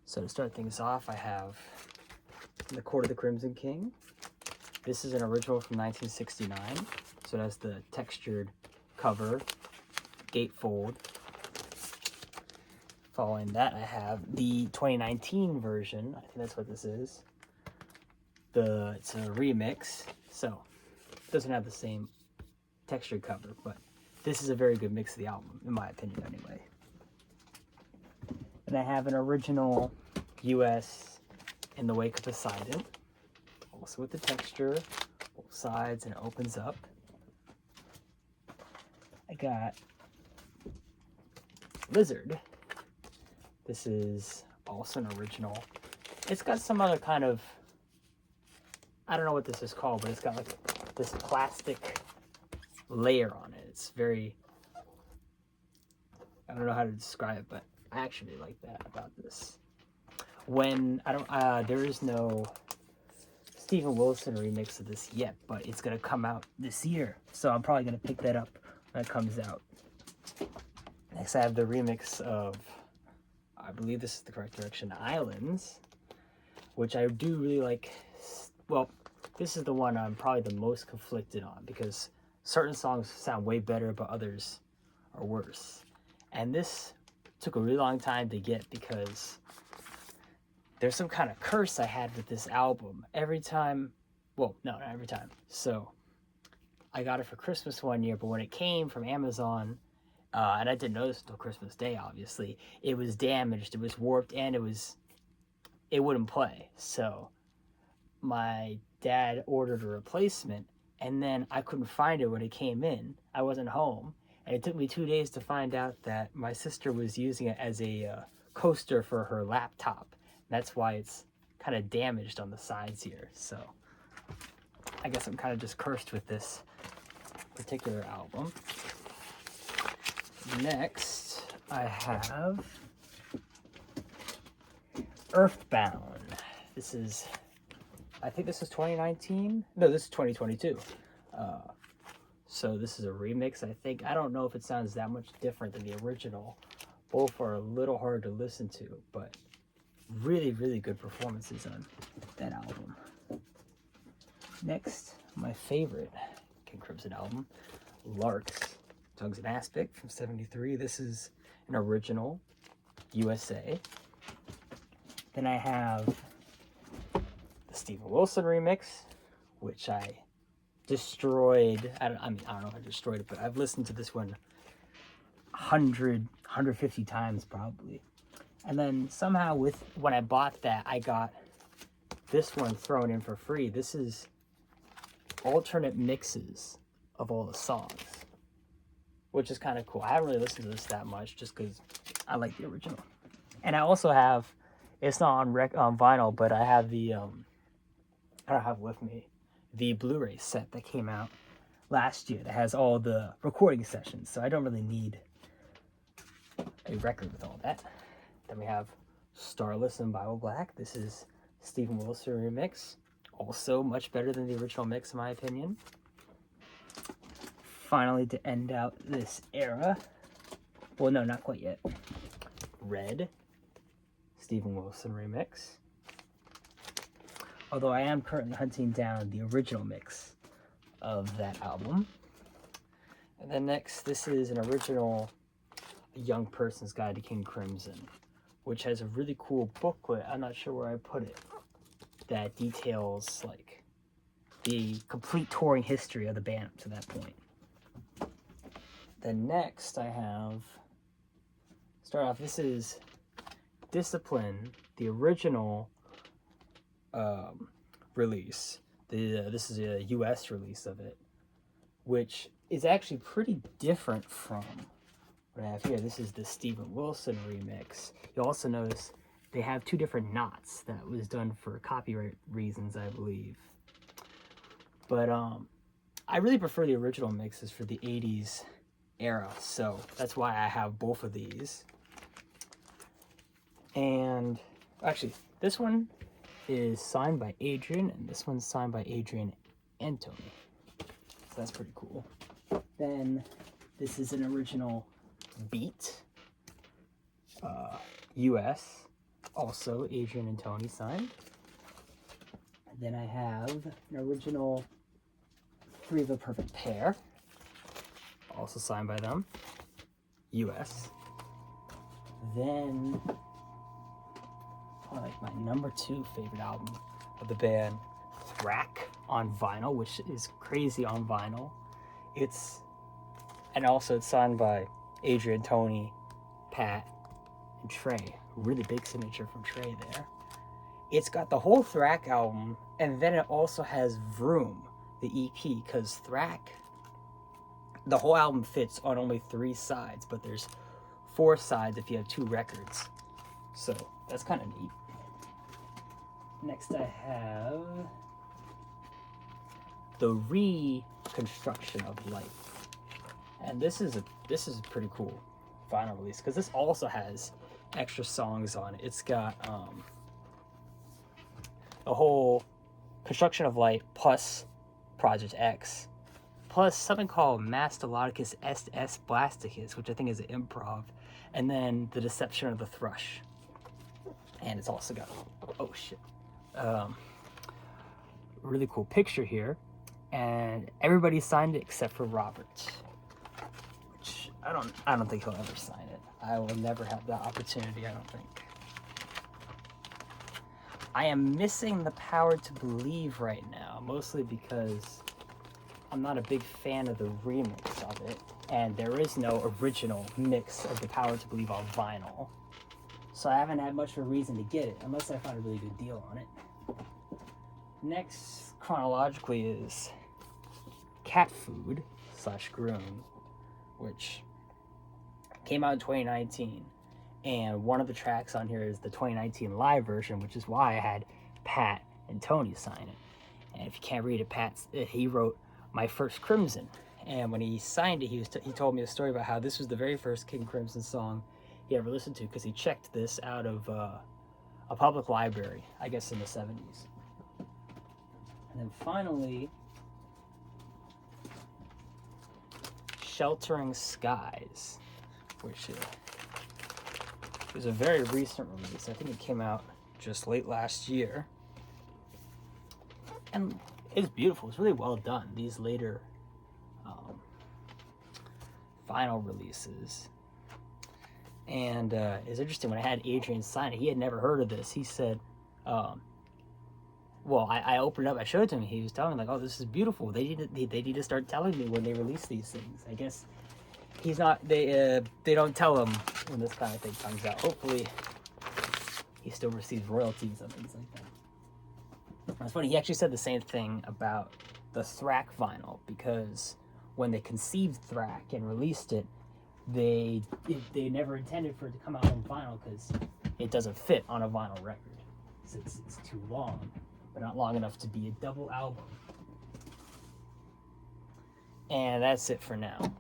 So to start things off, I have The Court of the Crimson King. This is an original from 1969, so it has the textured cover, gatefold. Following that, I have the 2019 version. I think that's what this is. It's a remix, so it doesn't have the same textured cover, but this is a very good mix of the album, in my opinion, anyway. And I have an original US In the Wake of Poseidon, also with the texture, both sides, and it opens up. I got Lizard. This is also an original. It's got some other kind of, I don't know what this is called, but it's got like this plastic layer on it. It's very, I don't know how to describe it, but I actually like that about this. There is no Steven Wilson remix of this yet, but it's gonna come out this year, so I'm probably gonna pick that up when it comes out. Next, I have the remix of, I believe this is the correct direction, Islands, which I do really like. Well, this is the one I'm probably the most conflicted on because certain songs sound way better, but others are worse. And this took a really long time to get because there's some kind of curse I had with this album. Every time, well, no, not every time. So I got it for Christmas one year, but when it came from Amazon, and I didn't notice until Christmas Day, obviously, it was damaged, it was warped, and it wouldn't play. So my dad ordered a replacement, and then I couldn't find it when it came in. I wasn't home, and it took me 2 days to find out that my sister was using it as a coaster for her laptop. That's why it's kind of damaged on the sides here. So I guess I'm kind of just cursed with this particular album. Next, I have Earthbound. I think this is 2019. No, this is 2022. So this is a remix, I think. I don't know if it sounds that much different than the original. Both are a little hard to listen to, but really, really good performances on that album. Next, my favorite King Crimson album, Larks, Tongues and Aspic from '73. This is an original, USA. Then I have the Steven Wilson remix, which I destroyed. I don't know if I destroyed it, but I've listened to this one 150 times probably. And then somehow when I bought that, I got this one thrown in for free. This is alternate mixes of all the songs, which is kind of cool. I haven't really listened to this that much just because I like the original. And I also have, it's not on vinyl, but I have I don't have it with me, the Blu-ray set that came out last year that has all the recording sessions. So I don't really need a record with all that. Then we have Starless and Bible Black. This is Steven Wilson remix. Also much better than the original mix, in my opinion. Finally, to end out this era. Well, no, not quite yet. Red, Steven Wilson remix. Although I am currently hunting down the original mix of that album. And then next, this is an original Young Person's Guide to King Crimson, which has a really cool booklet. I'm not sure where I put it, that details like the complete touring history of the band up to that point. Then next I have, this is Discipline, the original release. This is a US release of it, which is actually pretty different from what I have here. This is the Steven Wilson remix. You'll also notice they have two different knots. That was done for copyright reasons, I believe. But I really prefer the original mixes for the 80s era, so that's why I have both of these. And actually, this one is signed by Adrian, and this one's signed by Adrian and Tony. So that's pretty cool. Then this is an original Beat, US, also Adrian and Tony signed. And then I have an original Three of a Perfect Pair, also signed by them, US. Then, like my number 2 favorite album of the band, Thrack, on vinyl, which is crazy on vinyl. And also it's signed by Adrian, Tony, Pat, and Trey. Really big signature from Trey there. It's got the whole Thrack album, and then it also has Vroom, the EP, because Thrack, the whole album fits on only 3 sides, but there's 4 sides if you have 2 records. So that's kind of neat. Next I have the Reconstruction of Life. And this is a pretty cool vinyl release, because this also has extra songs on it. It's got the whole Construction of Light plus Project X, plus something called Mastodicus SS Blasticus, which I think is an improv, and then The Deception of the Thrush. And it's also got, oh shit, really cool picture here, and everybody signed it except for Robert, which I don't think he'll ever sign it. I will never have that opportunity, I don't think. I am missing The Power to Believe right now, mostly because I'm not a big fan of the remix of it, and there is no original mix of The Power to Believe on vinyl. So I haven't had much of a reason to get it, unless I find a really good deal on it. Next, chronologically, is Cat Food / Groom, which came out in 2019. And one of the tracks on here is the 2019 live version, which is why I had Pat and Tony sign it. And if you can't read it, he wrote My First Crimson. And when he signed it, he told me a story about how this was the very first King Crimson song he ever listened to, because he checked this out of a public library, I guess in the 70s. And then finally, Sheltering Skies, which is a very recent release. I think it came out just late last year. And it's beautiful. It's really well done. These later vinyl releases. And it's interesting, when I had Adrian sign it, he had never heard of this. He said, I opened it up, I showed it to him, he was telling me, like, oh, this is beautiful. They need to start telling me when they release these things. I guess they don't tell him when this kind of thing comes out. Hopefully he still receives royalties and things like that. That's funny, he actually said the same thing about the Thrack vinyl, because when they conceived Thrack and released it, they never intended for it to come out on vinyl because it doesn't fit on a vinyl record. It's too long, but not long enough to be a double album. And that's it for now.